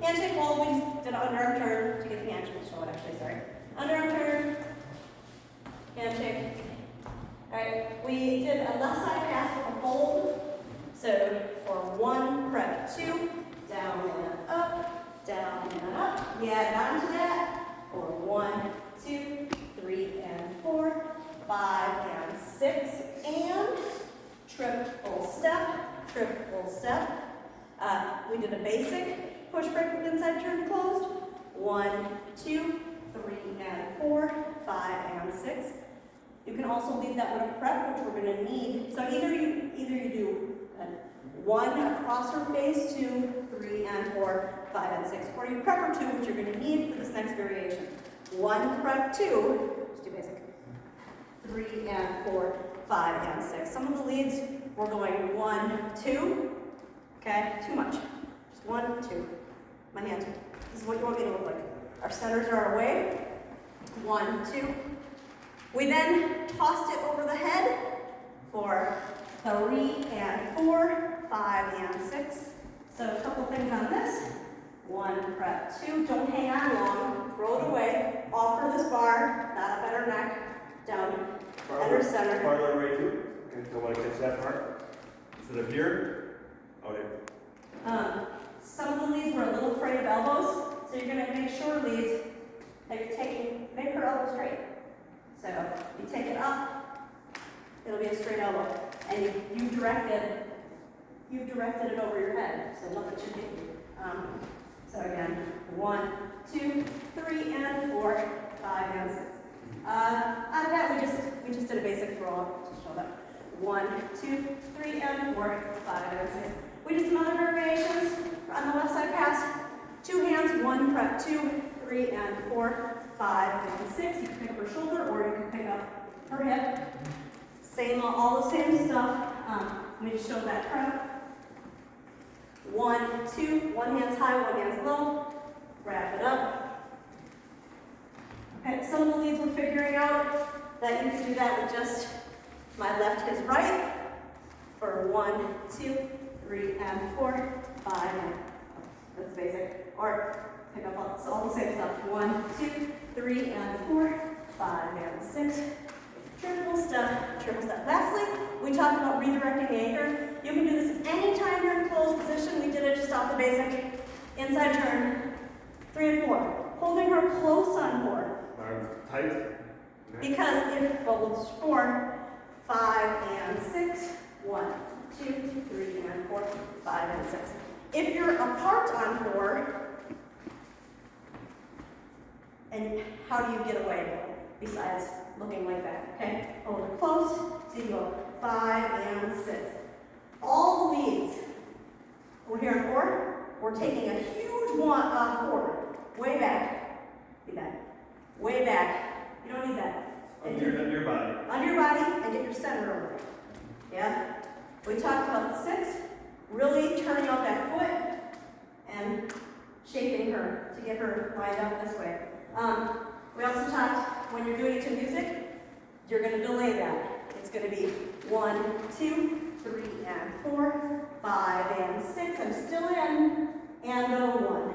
Handshake hold, we just did an underarm turn to get the handshake. Show it actually, sorry. Underarm turn, handshake. All right, we did a left side pass with a hold. So for 1 rep, 2, down and up, down and up. Yeah, down to that. For 1, 2, 3, and 4, 5, and 6, and triple step. We did a basic push break with inside turn closed. 1, 2, 3, and 4, 5, and 6. You can also lead that with a prep, which we're going to need. So either you do 1 across her face, 2, 3, and 4, 5, and 6, or you prep her 2, which you're going to need for this next variation. 1 prep 2, just do basic. 3 and 4, 5 and 6. Some of the leads we're going 1, 2. Okay, too much. Just 1, 2. My hands. This is what you want me to look like. Our centers are away. 1, 2. We then tossed it over the head for 3 and 4, 5 and 6. So a couple things on this. 1 prep 2. Don't hang on long. Throw it away. Offer this bar. Not up at her neck. Down at her center. Farther away too. Okay, so I want to catch that part. Instead of here. Okay. Some of the leads were a little afraid of elbows, so you're going to make sure leads that you're taking, make her elbow straight. So you take it up, it'll be a straight elbow, and you directed it over your head, so nothing should hit you. So again, 1, 2, 3, and 4, 5, and 6. Out of that, we just did a basic throw up to show that. 1, 2, 3, and 4, 5, and 6. We did some other variations on the left side pass. 2 hands, 1 prep 2, 3 and 4, 5 and 6. You can pick up her shoulder or you can pick up her hip. Same, all the same stuff. Let me just show that prep. 1, 2, 1 hand's high, 1 hand's low. Wrap it up. Okay, some of the leads we're figuring out that you can do that with just my left, his right. For 1, 2, 3 and 4, 5 and that's basic. Or pick up all the same stuff. 1, 2, 3 and 4, 5 and 6. Triple step. Lastly, we talked about redirecting the anchor. You can do this anytime you're in closed position. We did it just off the basic. Inside turn. 3 and 4. Holding her close on 4. Arms tight. Because if folds 4, 5 and 6. 1, 2, 3 and 4, 5 and 6. If you're apart on 4, and how do you get away besides looking like that? Okay, over close, so you go 5 and 6. All the leads, we're here on 4, we're taking a huge one on 4. Way back, be back, way back. You don't need that. Under your body. Under your body and get your center over. Yeah? We talked about 6, really turning out that foot and shaping her to get her lined up this way. We also talked when you're doing it to music, you're going to delay that. It's going to be 1, 2, 3, and 4, 5, and 6. I'm still in, and 1.